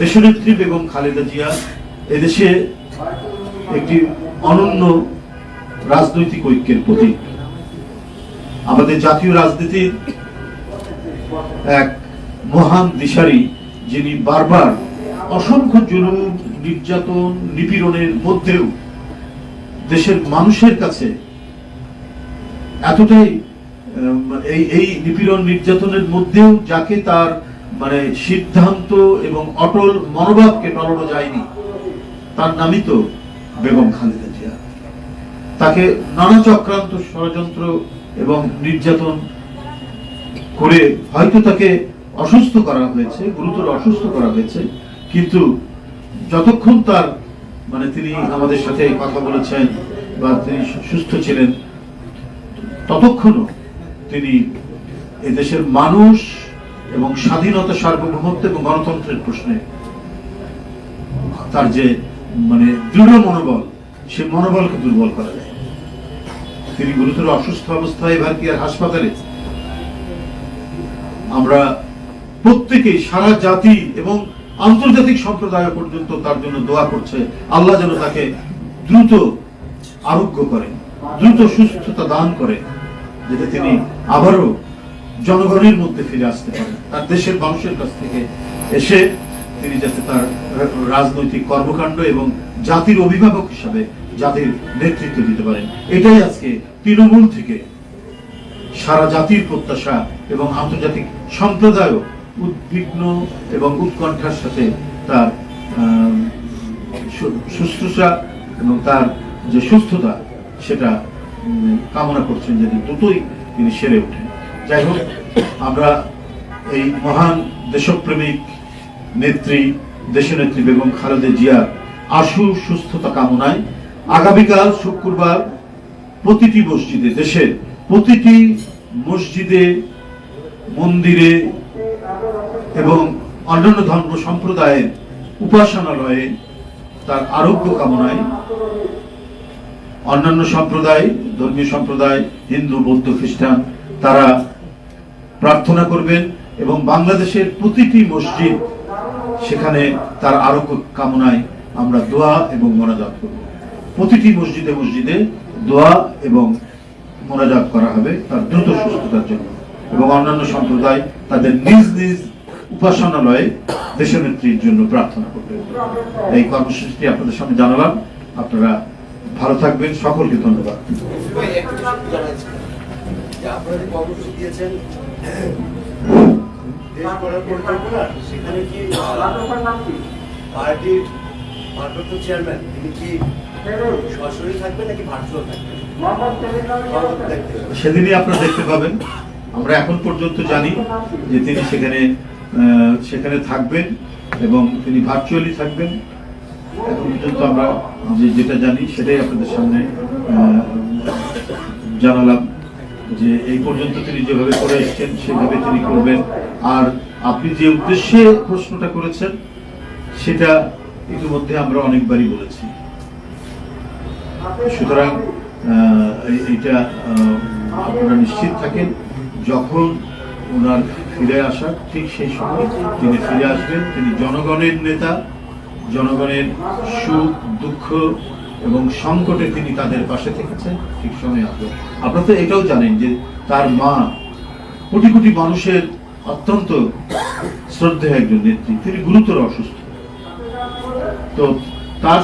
দেশনেত্রী বেগম খালেদা জিয়া এদেশে একটি অনন্য রাজনৈতিক ঐক্যের প্রতীক। আমাদের জাতীয় রাজনীতির এক মহান দিশারি, যিনি বারবার অসংখ্য জুলুম, নির্যাতন, নিপীড়নের মধ্যেও দেশের মানুষের কাছে এতটাই এই নিপীড়ন নির্যাতনের মধ্যেও যাকে তার সিদ্ধান্ত এবং অটল মনোভাবকে টলানো যায়নি, তার নামই তো বেগম খালেদা জিয়া। তাকে নানা চক্রান্ত, ষড়যন্ত্র এবং নির্যাতন করে হয়তো তাকে অসুস্থ করা হয়েছে, গুরুতর অসুস্থ করা হয়েছে, কিন্তু যতক্ষণ তার তিনি আমাদের সাথে কথা বলেছেন বা তিনি সুস্থ ছিলেন, ততক্ষণও তিনি এদেশের মানুষ এবং স্বাধীনতা, সার্বভৌমত্ব এবং গণতন্ত্রের প্রশ্নে তার যে দৃঢ় মনোবল, সে মনোবলকে দুর্বল করা যায়। তিনি গুরুতর অসুস্থ অবস্থায় এবার কি আর হাসপাতালে। আমরা প্রত্যেকেই, সারা জাতি এবং আন্তর্জাতিক সম্প্রদায় পর্যন্ত তার জন্য দোয়া করছে, আল্লাহ যেন তাকে দ্রুত আরোগ্য করেন, দ্রুত সুস্থতা দান করেন, যাতে তিনি আবারও জনগণের মধ্যে ফিরে আসতে পারেন, তার দেশের মানুষের কাছ থেকে এসে তিনি যাতে তার রাজনৈতিক কর্মকাণ্ড এবং জাতির অভিভাবক হিসাবে জাতির নেতৃত্ব দিতে পারেন। এটাই আজকে তৃণমূল থেকে সারা জাতির প্রত্যাশা, এবং আন্তর্জাতিক সম্প্রদায়ও উদ্বিগ্ন এবং উৎকণ্ঠার সাথে তার শুশ্রূষা এবং তার যে সুস্থতা সেটা কামনা করছেন, যদি দ্রুতই তিনি সেরে ওঠেন। যাই হোক, আমরা এই মহান দেশপ্রেমিক নেত্রী, দেশনেত্রী বেগম খালেদা জিয়ার আশু সুস্থতা কামনায় আগামীকাল শুক্রবার প্রতিটি মসজিদে, দেশের প্রতিটি মসজিদে, মন্দিরে এবং অন্যান্য ধর্ম সম্প্রদায়ের উপাসনালয়ে তার আরোগ্য কামনায় অন্যান্য সম্প্রদায়, ধর্মীয় সম্প্রদায়, হিন্দু, বৌদ্ধ, খ্রিস্টান, তারা প্রার্থনা করবেন এবং বাংলাদেশের প্রতিটি মসজিদ, সেখানে তার আরোগ্য কামনায় আমরা দোয়া এবং মোনাজাত করব। প্রতিটি মসজিদে মসজিদে দোয়া এবং মোনাজাত করা হবে তার দ্রুত সুস্থতার জন্য, এবং অন্যান্য সম্প্রদায় তাদের নিজ নিজ উপাসনালয়ে দেশনেত্রীর জন্য প্রার্থনা করবে। এই কর্মসূচিটি আপনাদের সামনে জানালাম। আপনারা ভালো থাকবেন, সকলকে ধন্যবাদ। সেদিনই আপনারা দেখতে পাবেন। আমরা এখন পর্যন্ত জানি যে তিনি সেখানে থাকবেন এবং তিনি ভার্চুয়ালি থাকবেন। এখন পর্যন্ত আমরা যেটা জানি সেটাই আপনাদের সামনে জানালাম, যে এই পর্যন্ত তিনি যেভাবে করে এসেছেন সেভাবে তিনি করবেন। আর আপনি যে উদ্দেশ্যে প্রশ্নটা করেছেন সেটা ইতিমধ্যে আমরা অনেকবারই বলেছি। সুতরাং এইটা আপনারা নিশ্চিত থাকেন, যখন ওনার ফিরে আসার ঠিক সেই সময় তিনি ফিরে আসবেন। তিনি জনগণের নেতা, জনগণের সুখ দুঃখ এবং সংকটে তিনি তাদের পাশে থেকেছেন, ঠিক সময় আসবেন। আপনারা তো এটাও জানেন যে তার মা কোটি কোটি মানুষের অত্যন্ত শ্রদ্ধেয় একজন নেত্রী, তিনি গুরুতর অসুস্থ। তো তার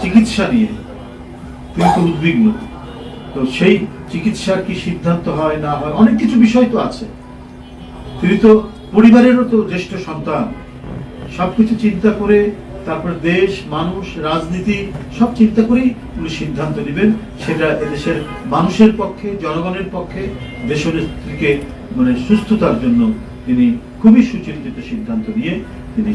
চিকিৎসা নিয়ে তিনি তো উদ্বিগ্ন। তো সেই চিকিৎসার কি সিদ্ধান্ত হয় না হয়, অনেক কিছু বিষয় তো আছে। তিনি তো পরিবারেরও তো জ্যেষ্ঠ সন্তান, সবকিছু চিন্তা করে তারপর দেশ, মানুষ, রাজনীতি সব চিন্তা করেই উনি সিদ্ধান্ত নেবেন। সেটা এদেশের মানুষের পক্ষে, জনগণের পক্ষে, দেশনেত্রীকে সুস্থতার জন্য তিনি খুবই সুচিন্তিত সিদ্ধান্ত নিয়ে তিনি